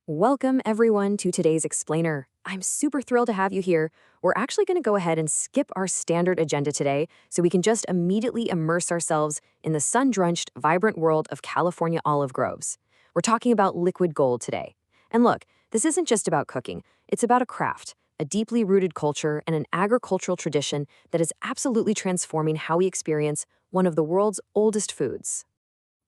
Welcome, everyone, to today's Explainer. I'm super thrilled to have you here. We're actually going to go ahead and skip our standard agenda today so we can just immediately immerse ourselves in the sun-drenched, vibrant world of California olive groves. We're talking about liquid gold today. And look, this isn't just about cooking. It's about a craft, a deeply rooted culture, and an agricultural tradition that is absolutely transforming how we experience one of the world's oldest foods.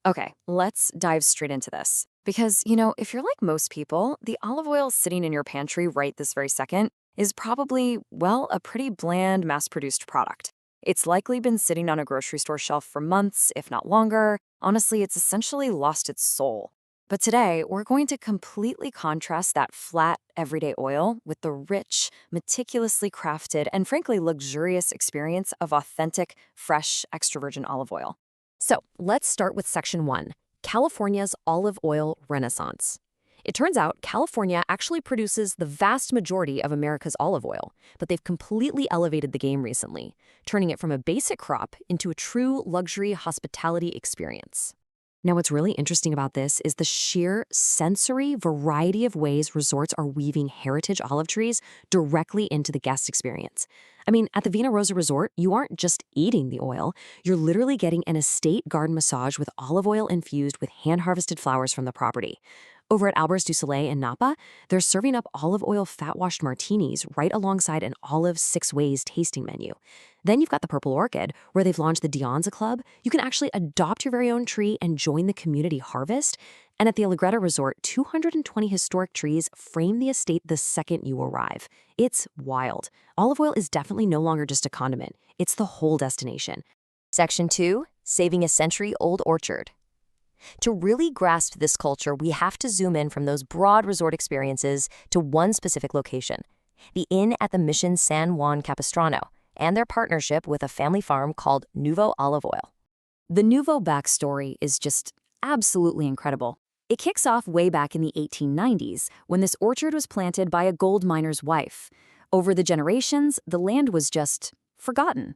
Okay, let's dive straight into this. Because, if you're like most people, the olive oil sitting in your pantry right this very second is probably, well, a pretty bland mass produced product. It's likely been sitting on a grocery store shelf for months, if not longer. Honestly, it's essentially lost its soul. But today, we're going to completely contrast that flat, everyday oil with the rich, meticulously crafted, and frankly luxurious experience of authentic, fresh, extra virgin olive oil. So let's start with Section 1, California's olive oil renaissance. It turns out California actually produces the vast majority of America's olive oil, but they've completely elevated the game recently, turning it from a basic crop into a true luxury hospitality experience. Now, what's really interesting about this is the sheer sensory variety of ways resorts are weaving heritage olive trees directly into the guest experience. I mean, at the Vina Rosa Resort, you aren't just eating the oil, you're literally getting an estate garden massage with olive oil infused with hand-harvested flowers from the property. Over at Alberts du Soleil in Napa, they're serving up olive oil fat-washed martinis right alongside an olive six ways tasting menu. Then you've got the Purple Orchid, where they've launched the Dianza Club. You can actually adopt your very own tree and join the community harvest. And at the Alegretta Resort, 220 historic trees frame the estate the second you arrive. It's wild. Olive oil is definitely no longer just a condiment. It's the whole destination. Section 2, Saving a Century-Old Orchard. To really grasp this culture, we have to zoom in from those broad resort experiences to one specific location, the Inn at the Mission San Juan Capistrano, and their partnership with a family farm called Nuvo Olive Oil. The Nuvo backstory is just absolutely incredible. It kicks off way back in the 1890s when this orchard was planted by a gold miner's wife. Over the generations, the land was just forgotten.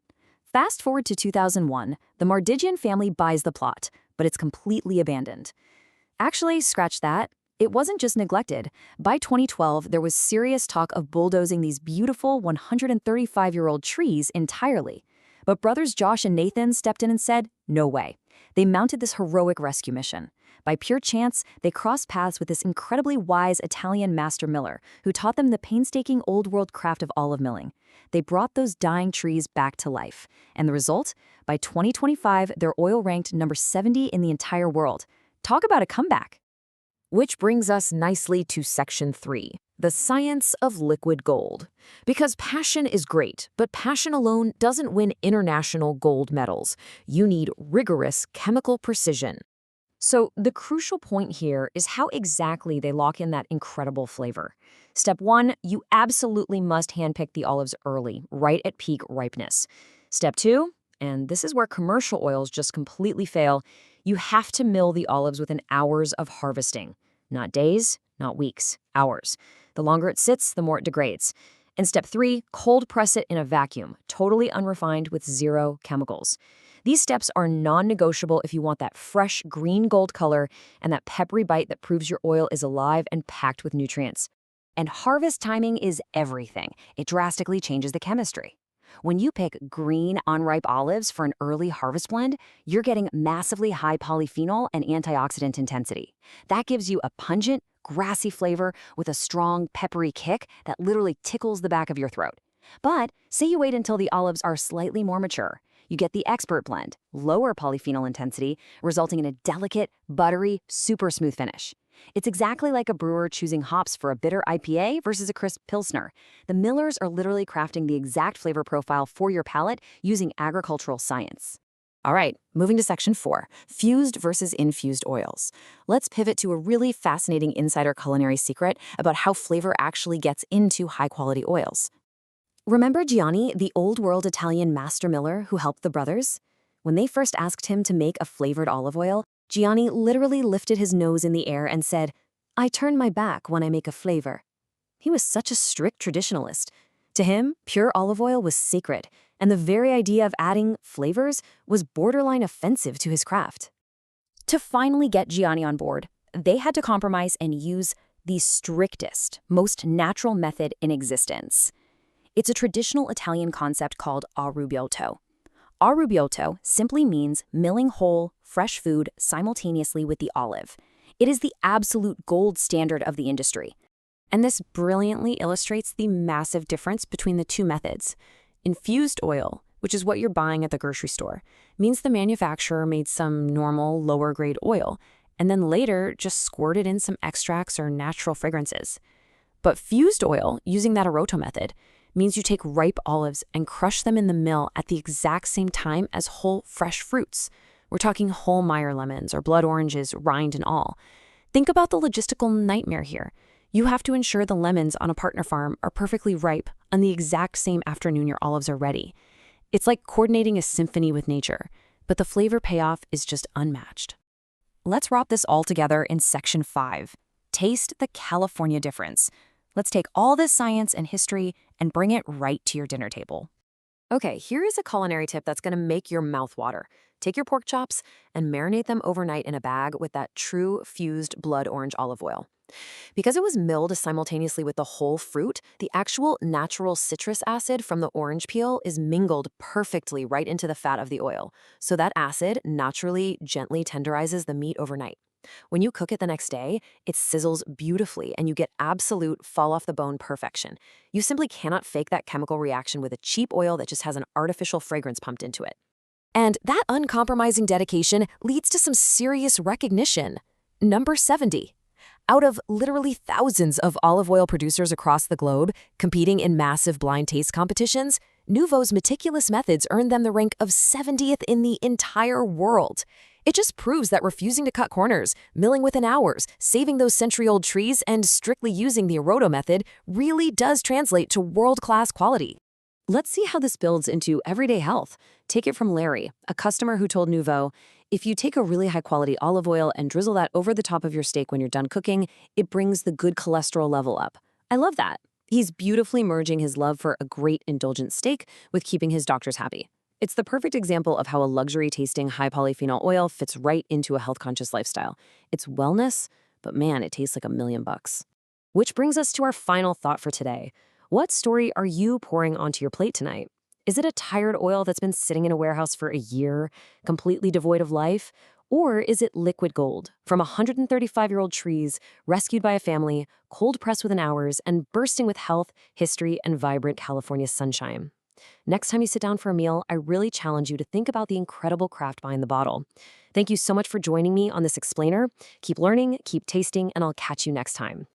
Fast forward to 2001, the Mardigian family buys the plot, but it's completely abandoned. Actually, scratch that. It wasn't just neglected. By 2012, there was serious talk of bulldozing these beautiful 135-year-old trees entirely. But brothers Josh and Nathan stepped in and said, no way. They mounted this heroic rescue mission. By pure chance, they crossed paths with this incredibly wise Italian master miller who taught them the painstaking old-world craft of olive milling. They brought those dying trees back to life. And the result? By 2025, their oil ranked number 70 in the entire world. Talk about a comeback. Which brings us nicely to Section 3, the science of liquid gold. Because passion is great, but passion alone doesn't win international gold medals. You need rigorous chemical precision. So the crucial point here is how exactly they lock in that incredible flavor. Step 1, you absolutely must handpick the olives early, right at peak ripeness. Step 2, and this is where commercial oils just completely fail, you have to mill the olives within hours of harvesting. Not days, not weeks, hours. The longer it sits, the more it degrades. And step 3, cold press it in a vacuum, totally unrefined with zero chemicals. These steps are non-negotiable if you want that fresh green gold color and that peppery bite that proves your oil is alive and packed with nutrients. And harvest timing is everything. It drastically changes the chemistry. When you pick green, unripe olives for an early harvest blend, you're getting massively high polyphenol and antioxidant intensity. That gives you a pungent, grassy flavor with a strong, peppery kick that literally tickles the back of your throat. But say you wait until the olives are slightly more mature. You get the expert blend, lower polyphenol intensity, resulting in a delicate, buttery, super smooth finish. It's exactly like a brewer choosing hops for a bitter IPA versus a crisp Pilsner. The millers are literally crafting the exact flavor profile for your palate using agricultural science. All right, moving to Section 4, fused versus infused oils. Let's pivot to a really fascinating insider culinary secret about how flavor actually gets into high-quality oils. Remember Gianni, the old-world Italian master miller who helped the brothers? When they first asked him to make a flavored olive oil, Gianni literally lifted his nose in the air and said, "I turn my back when I make a flavor." He was such a strict traditionalist. To him, pure olive oil was sacred, and the very idea of adding flavors was borderline offensive to his craft. To finally get Gianni on board, they had to compromise and use the strictest, most natural method in existence. It's a traditional Italian concept called arrubbiato. Arrubbiato simply means milling whole, fresh food simultaneously with the olive. It is the absolute gold standard of the industry. And this brilliantly illustrates the massive difference between the two methods. Infused oil, which is what you're buying at the grocery store, means the manufacturer made some normal, lower-grade oil, and then later just squirted in some extracts or natural fragrances. But fused oil, using that Arrotto method, means you take ripe olives and crush them in the mill at the exact same time as whole, fresh fruits. We're talking whole Meyer lemons or blood oranges, rind and all. Think about the logistical nightmare here. You have to ensure the lemons on a partner farm are perfectly ripe on the exact same afternoon your olives are ready. It's like coordinating a symphony with nature, but the flavor payoff is just unmatched. Let's wrap this all together in Section 5. Taste the California difference. Let's take all this science and history and bring it right to your dinner table. Okay, here is a culinary tip that's going to make your mouth water. Take your pork chops and marinate them overnight in a bag with that true fused blood orange olive oil. Because it was milled simultaneously with the whole fruit, the actual natural citrus acid from the orange peel is mingled perfectly right into the fat of the oil. So that acid naturally, gently tenderizes the meat overnight. When you cook it the next day, it sizzles beautifully and you get absolute fall-off-the-bone perfection. You simply cannot fake that chemical reaction with a cheap oil that just has an artificial fragrance pumped into it. And that uncompromising dedication leads to some serious recognition. Number 70. Out of literally thousands of olive oil producers across the globe competing in massive blind taste competitions, Nuvo's meticulous methods earned them the rank of 70th in the entire world. It just proves that refusing to cut corners, milling within hours, saving those century-old trees, and strictly using the Arrotto method really does translate to world-class quality. Let's see how this builds into everyday health. Take it from Larry, a customer who told Nuvo, if you take a really high-quality olive oil and drizzle that over the top of your steak when you're done cooking, it brings the good cholesterol level up. I love that. He's beautifully merging his love for a great indulgent steak with keeping his doctors happy. It's the perfect example of how a luxury-tasting high-polyphenol oil fits right into a health-conscious lifestyle. It's wellness, but man, it tastes like $1,000,000. Which brings us to our final thought for today. What story are you pouring onto your plate tonight? Is it a tired oil that's been sitting in a warehouse for a year, completely devoid of life? Or is it liquid gold from 135-year-old trees, rescued by a family, cold-pressed within hours, and bursting with health, history, and vibrant California sunshine? Next time you sit down for a meal, I really challenge you to think about the incredible craft behind the bottle. Thank you so much for joining me on this explainer. Keep learning, keep tasting, and I'll catch you next time.